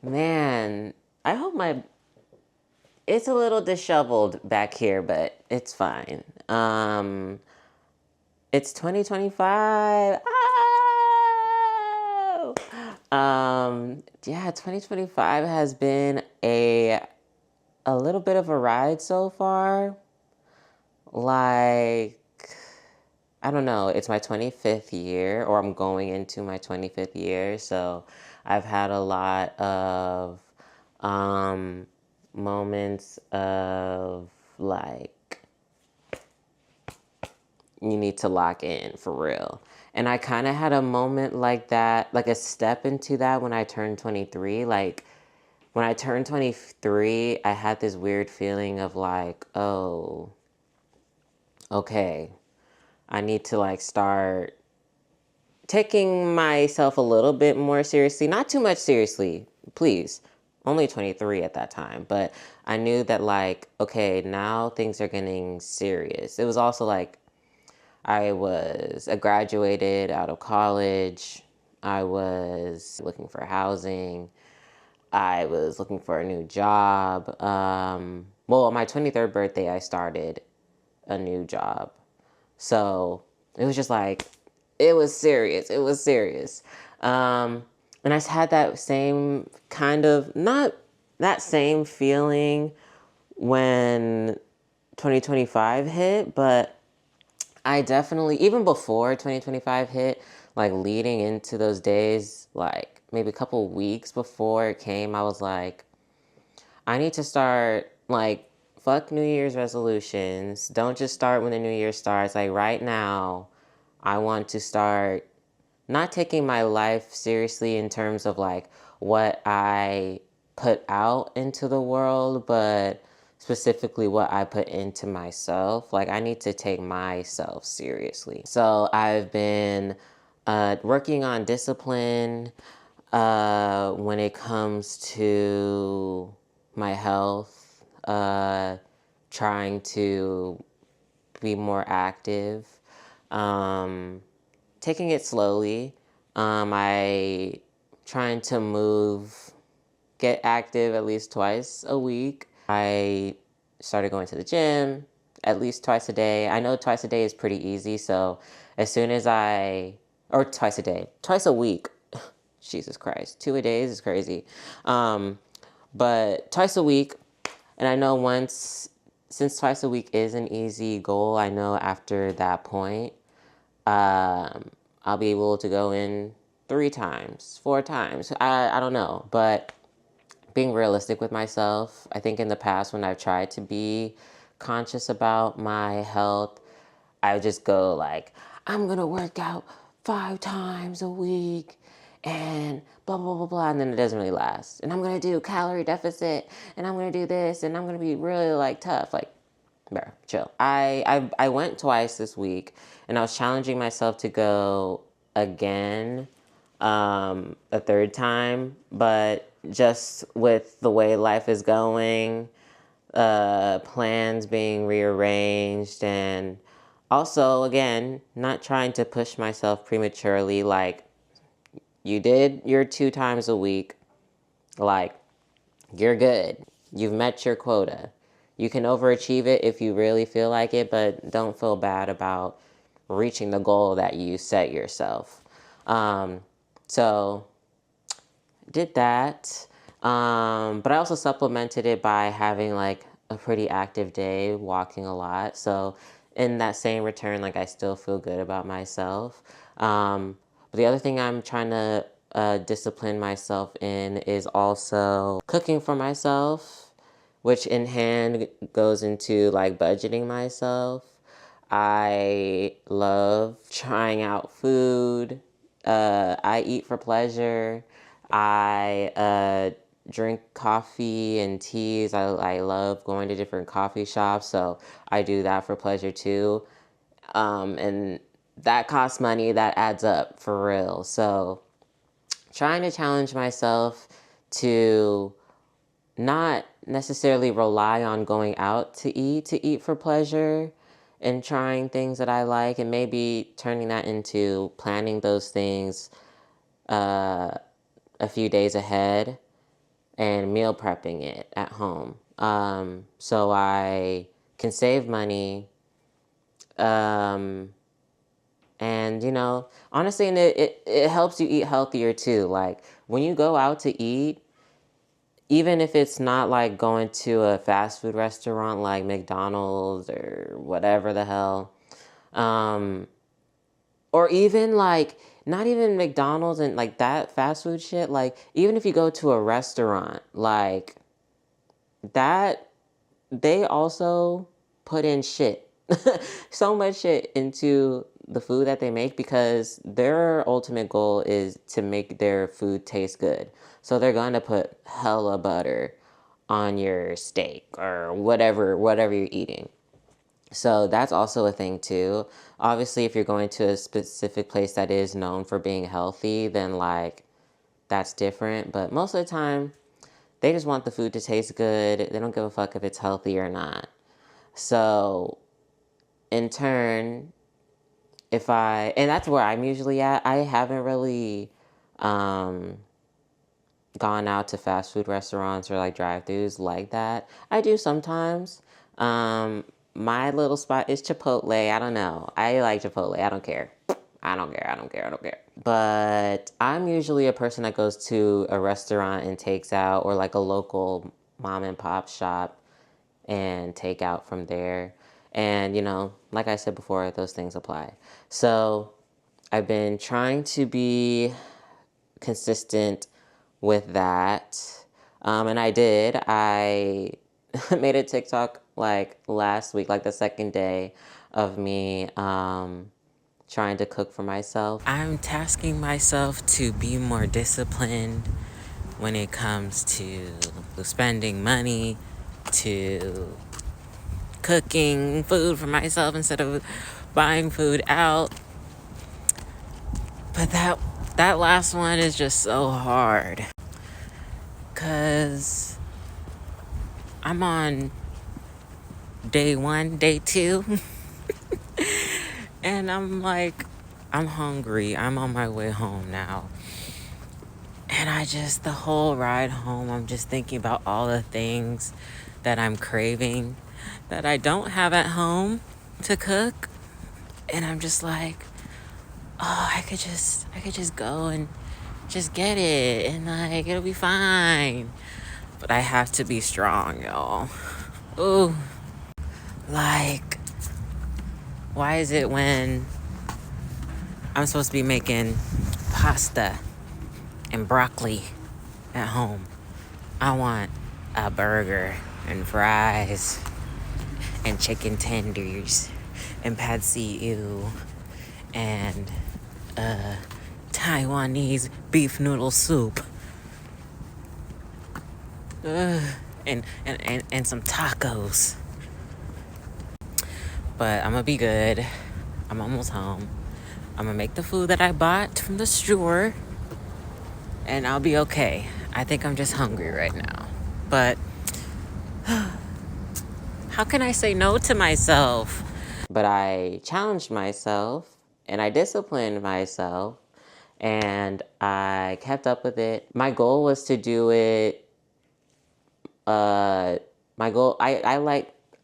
Man, I hope it's a little disheveled back here, but it's fine. It's 2025. Oh! Yeah, 2025 has been a little bit of a ride so far. Like, I don't know, it's my 25th year, or I'm going into my 25th year, so I've had a lot of moments of like, you need to lock in for real. And I kind of had a moment like that, like a step into that when I turned 23. Like, when I turned 23, I had this weird feeling of like, oh, okay, I need to like start taking myself a little bit more seriously. Not too much seriously, please. Only 23 at that time. But I knew that like, okay, now things are getting serious. It was also like, I graduated out of college. I was looking for housing. I was looking for a new job. Well, on my 23rd birthday, I started a new job. So it was just like, it was serious. It was serious. And I had that same kind of, not that same feeling when 2025 hit, but I definitely, even before 2025 hit, like leading into those days, like maybe a couple weeks before it came, I was like, I need to start, like, fuck New Year's resolutions. Don't just start when the New Year starts. Like, right now, I want to start not taking my life seriously in terms of, like, what I put out into the world, but specifically what I put into myself. Like, I need to take myself seriously. So I've been working on discipline when it comes to my health, trying to be more active, taking it slowly. I trying to get active at least twice a week. I started going to the gym at least twice a day. I know twice a day is pretty easy, so as soon as or twice a day, twice a week. Jesus Christ, 2 a days is crazy. But twice a week, and I know since twice a week is an easy goal, I know after that point, I'll be able to go in 3 times, 4 times. I don't know, but being realistic with myself, I think in the past when I've tried to be conscious about my health, I would just go like, I'm gonna work out 5 times a week and blah, blah, blah, blah, and then it doesn't really last. And I'm gonna do calorie deficit, and I'm gonna do this, and I'm gonna be really like tough. Like, bro, chill. I went twice this week, and I was challenging myself to go again a third time, but just with the way life is going, plans being rearranged, and also, again, not trying to push myself prematurely. Like, you did your 2 times a week. Like, you're good. You've met your quota. You can overachieve it if you really feel like it, but don't feel bad about reaching the goal that you set yourself. So, did that. But I also supplemented it by having like a pretty active day, walking a lot. So in that same return, like I still feel good about myself. But the other thing I'm trying to discipline myself in is also cooking for myself, which in hand goes into like budgeting myself. I love trying out food. I eat for pleasure. I drink coffee and teas. I love going to different coffee shops, so I do that for pleasure too. And that costs money, that adds up for real. So trying to challenge myself to not necessarily rely on going out to eat for pleasure, and trying things that I like, and maybe turning that into planning those things uh, a few days ahead and meal prepping it at home. So I can save money. Um, and, you know, honestly, and it helps you eat healthier too. Like when you go out to eat, even if it's not like going to a fast food restaurant like McDonald's or whatever the hell, um, or even like not even McDonald's and like that fast food shit, like even if you go to a restaurant, like that, they also put in shit. So much shit into the food that they make because their ultimate goal is to make their food taste good. So they're going to put hella butter on your steak or whatever you're eating. So that's also a thing too. Obviously, if you're going to a specific place that is known for being healthy, then like that's different. But most of the time, they just want the food to taste good. They don't give a fuck if it's healthy or not. So in turn, and that's where I'm usually at. I haven't really um, gone out to fast food restaurants or like drive-thrus like that. I do sometimes. My little spot is Chipotle. I don't know. I like Chipotle. I don't care. I don't care. I don't care. I don't care. But I'm usually a person that goes to a restaurant and takes out, or like a local mom and pop shop and take out from there. And, you know, like I said before, those things apply. So I've been trying to be consistent with that. And I did. I made a TikTok like last week, like the second day of me trying to cook for myself. I'm tasking myself to be more disciplined when it comes to spending money, to cooking food for myself instead of buying food out. But that last one is just so hard. 'Cause I'm on day 1, day 2. And I'm like, I'm hungry. I'm on my way home now. And the whole ride home, I'm just thinking about all the things that I'm craving that I don't have at home to cook. And I'm just like, oh, I could just go and just get it and like it'll be fine. But I have to be strong, y'all. Ooh. Like, why is it when I'm supposed to be making pasta and broccoli at home, I want a burger and fries and chicken tenders and pad see ew and Taiwanese beef noodle soup and some tacos. But I'm gonna be good. I'm almost home. I'm gonna make the food that I bought from the store and I'll be okay. I think I'm just hungry right now. But how can I say no to myself? But I challenged myself and I disciplined myself and I kept up with it. My goal was to do it. My goal,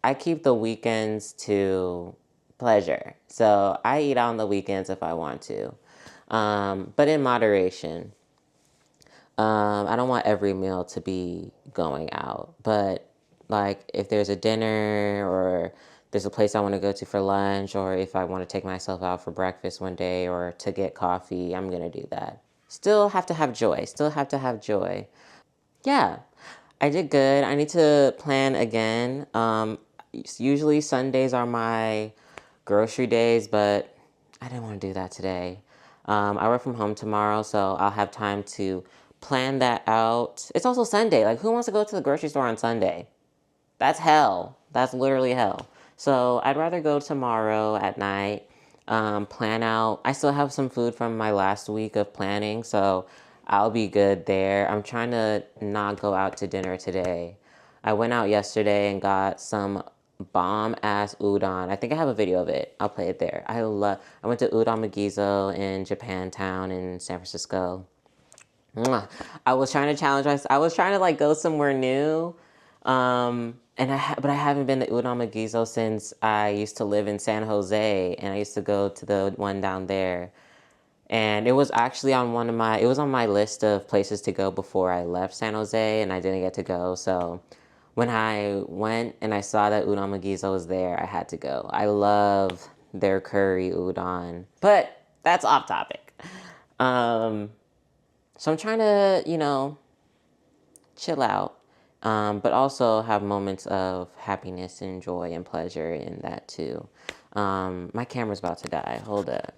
I keep the weekends to pleasure. So I eat on the weekends if I want to, but in moderation. I don't want every meal to be going out, but like if there's a dinner or there's a place I want to go to for lunch, or if I want to take myself out for breakfast one day or to get coffee, I'm going to do that. Still have to have joy. Still have to have joy. Yeah, I did good. I need to plan again. Usually Sundays are my grocery days, but I didn't want to do that today. I work from home tomorrow, so I'll have time to plan that out. It's also Sunday. Like, who wants to go to the grocery store on Sunday? That's hell. That's literally hell. So I'd rather go tomorrow at night, plan out. I still have some food from my last week of planning, so I'll be good there. I'm trying to not go out to dinner today. I went out yesterday and got some bomb ass udon. I think I have a video of it. I'll play it there. I went to Udon Magizo in Japantown in San Francisco. Mwah. I was trying to challenge myself. I was trying to like go somewhere new. But I haven't been to Udon Magizo since I used to live in San Jose, and I used to go to the one down there. And it was actually on it was on my list of places to go before I left San Jose, and I didn't get to go. So when I went and I saw that Udon Magizo was there, I had to go. I love their curry udon, but that's off topic. Um, so I'm trying to, chill out, but also have moments of happiness and joy and pleasure in that too. My camera's about to die. Hold up.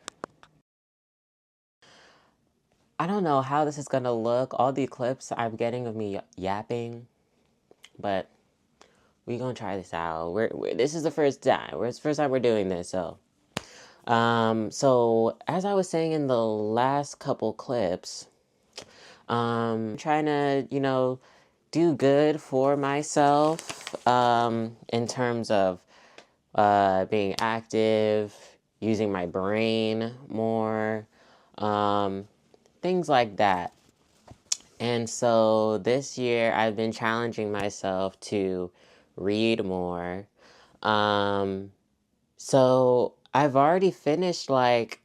I don't know how this is gonna look. All the clips I'm getting of me yapping, but we gonna try this out. This is the first time. It's the first time we're doing this, so. So as I was saying in the last couple clips, trying to, do good for myself, in terms of being active, using my brain more, things like that. And so this year I've been challenging myself to read more. So I've already finished like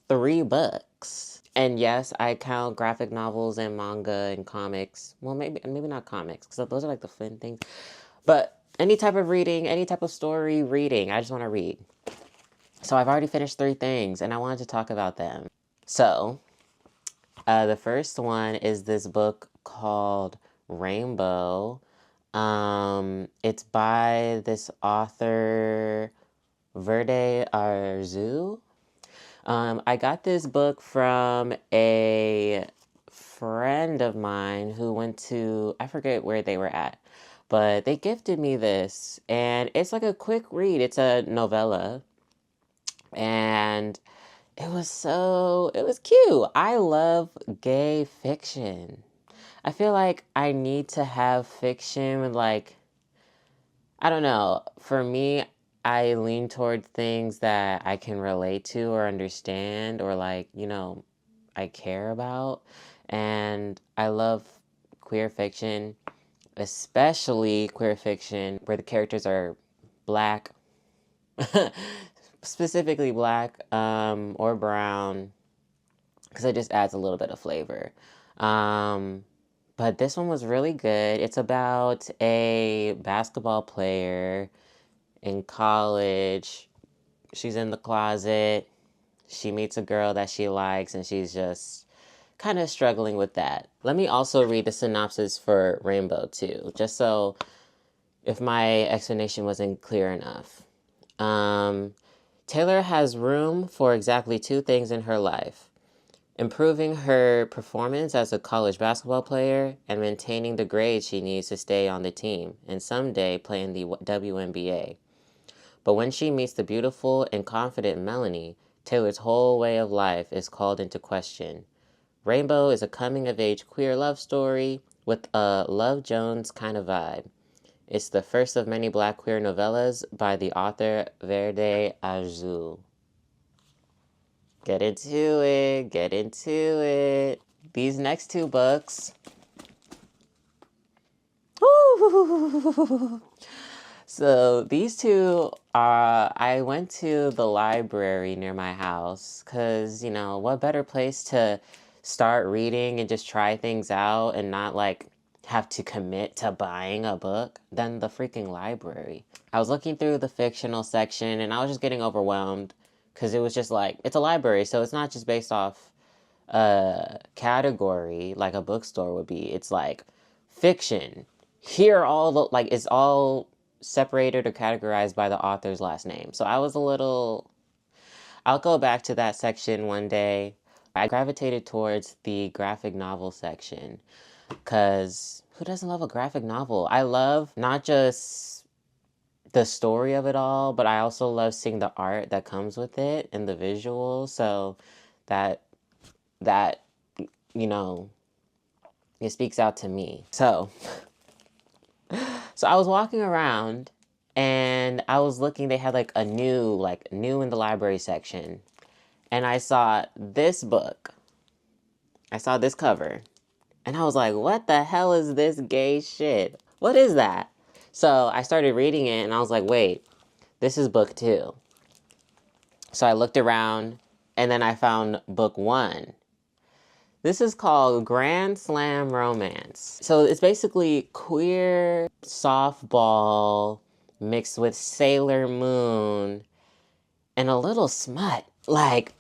3 books. And yes, I count graphic novels and manga and comics. Well, maybe not comics, because those are like the fun things. But any type of reading, any type of story reading, I just want to read. So I've already finished 3 things, and I wanted to talk about them. So, the first one is this book called Rainbow. It's by this author, Verde Arzu. I got this book from a friend of mine who went to, I forget where they were at, but they gifted me this, and it's like a quick read. It's a novella, and it was cute. I love gay fiction. I feel like I need to have fiction with like, I don't know. For me, I lean toward things that I can relate to or understand or like, I care about. And I love queer fiction, especially queer fiction where the characters are black, specifically black, or brown, because it just adds a little bit of flavor. But this one was really good. It's about a basketball player in college. She's in the closet. She meets a girl that she likes, and she's just kind of struggling with that. Let me also read the synopsis for Rainbow, too, just so if my explanation wasn't clear enough. Taylor has room for exactly 2 things in her life: improving her performance as a college basketball player and maintaining the grades she needs to stay on the team and someday play in the WNBA. But when she meets the beautiful and confident Melanie, Taylor's whole way of life is called into question. Rainbow is a coming-of-age queer love story with a Love Jones kind of vibe. It's the first of many black queer novellas by the author Verde Azul. Get into it, get into it. These next 2 books. So these 2 I went to the library near my house because, what better place to start reading and just try things out and not like have to commit to buying a book than the freaking library. I was looking through the fictional section and I was just getting overwhelmed because it was just like, it's a library, so it's not just based off a category like a bookstore would be. It's like fiction. Here are all the, like, it's all separated or categorized by the author's last name. So I was a little, I'll go back to that section one day. I gravitated towards the graphic novel section because who doesn't love a graphic novel? I love not just the story of it all, but I also love seeing the art that comes with it and the visuals. So that, it speaks out to me. So I was walking around and I was looking, they had like a new in the library section. And I saw this book. I saw this cover. And I was like, what the hell is this gay shit? What is that? So I started reading it and I was like, wait, this is book 2. So I looked around and then I found book 1. This is called Grand Slam Romance. So it's basically queer softball mixed with Sailor Moon and a little smut. Like,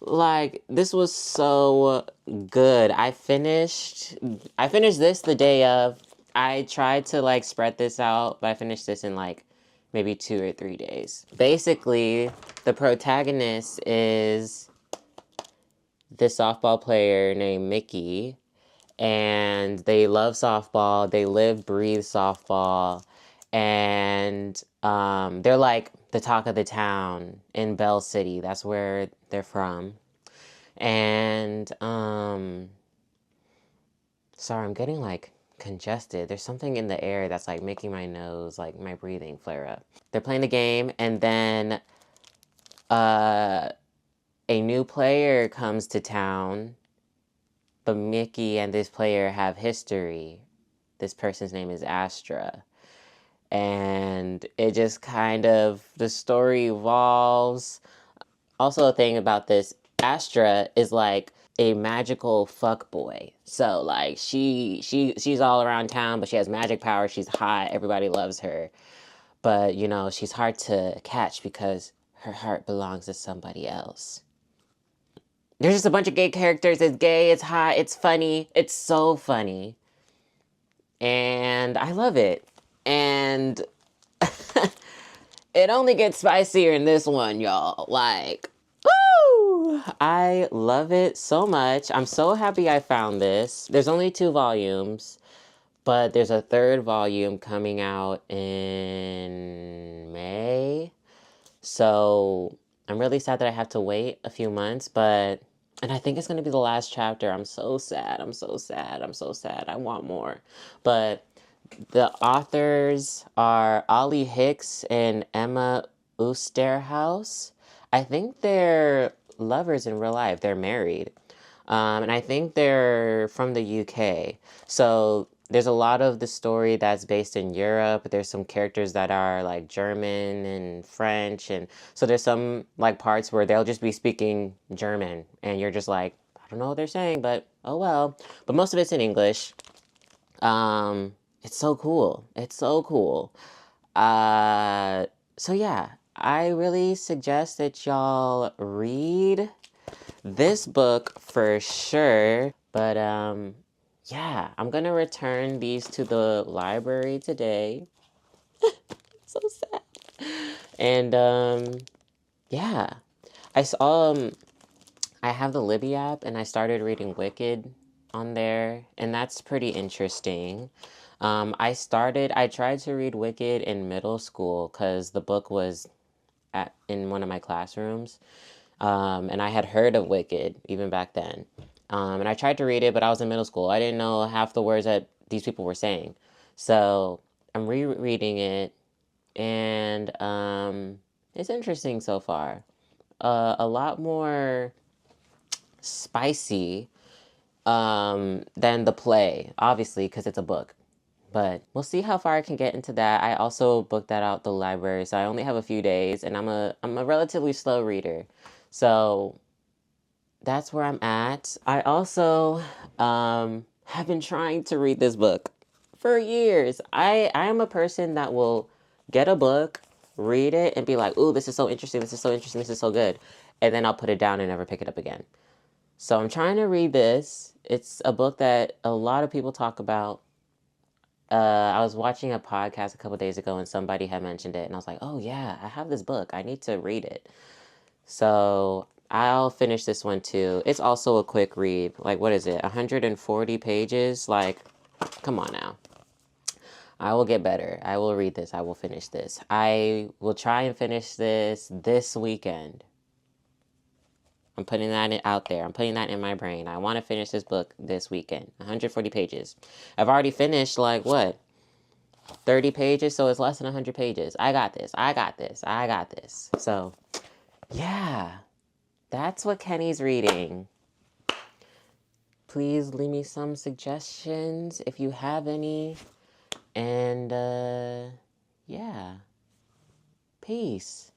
like, this was so good. I finished this the day of. I tried to like spread this out, but I finished this in like maybe 2 or 3 days. Basically, the protagonist is this softball player named Mickey, and they love softball. They live, breathe softball, and they're like the talk of the town in Bell City. That's where they're from. And sorry, I'm getting like congested. There's something in the air that's like making my nose, like my breathing flare up. They're playing the game, and then a new player comes to town, but Mickey and this player have history. This person's name is Astra. And it just kind of, the story evolves. Also, a thing about this, Astra is like a magical fuckboy. So like she's all around town, but she has magic powers. She's hot. Everybody loves her. But you know, she's hard to catch because her heart belongs to somebody else. There's just a bunch of gay characters. It's gay, it's hot, it's funny. It's so funny. And I love it. And it only gets spicier in this one, y'all. Like, woo! I love it so much. I'm so happy I found this. There's only 2 volumes, but there's a 3rd volume coming out in May. So I'm really sad that I have to wait a few months, but, and I think it's going to be the last chapter. I'm so sad. I'm so sad. I'm so sad. I want more. But the authors are Ollie Hicks and Emma Oosterhuis. I think they're lovers in real life. They're married. And I think they're from the UK. So there's a lot of the story that's based in Europe. There's some characters that are like German and French. And so there's some like parts where they'll just be speaking German. And you're just like, I don't know what they're saying, but oh well. But most of it's in English. It's so cool. It's so cool. So yeah, I really suggest that y'all read this book for sure. But yeah, I'm gonna return these to the library today. So sad. And yeah, I saw I have the Libby app, and I started reading Wicked on there, and that's pretty interesting. I tried to read Wicked in middle school because the book was in one of my classrooms. And I had heard of Wicked even back then. And I tried to read it, but I was in middle school. I didn't know half the words that these people were saying. So I'm rereading it, and it's interesting so far. A lot more spicy than the play, obviously, because it's a book. But we'll see how far I can get into that. I also booked that out the library, so I only have a few days, and I'm a relatively slow reader. So that's where I'm at. I also have been trying to read this book for years. I am a person that will get a book, read it, and be like, ooh, this is so interesting, this is so interesting, this is so good. And then I'll put it down and never pick it up again. So I'm trying to read this. It's a book that a lot of people talk about. I was watching a podcast a couple days ago, and somebody had mentioned it, and I was like, oh yeah, I have this book. I need to read it. So I'll finish this one too. It's also a quick read. Like, what is it? 140 pages? Like, come on now. I will get better. I will read this. I will finish this. I will try and finish this weekend. I'm putting that out there. I'm putting that in my brain. I want to finish this book this weekend. 140 pages. I've already finished, like, what? 30 pages? So it's less than 100 pages. I got this. I got this. I got this. So, yeah. That's what Kenny's reading. Please leave me some suggestions if you have any. And yeah, peace.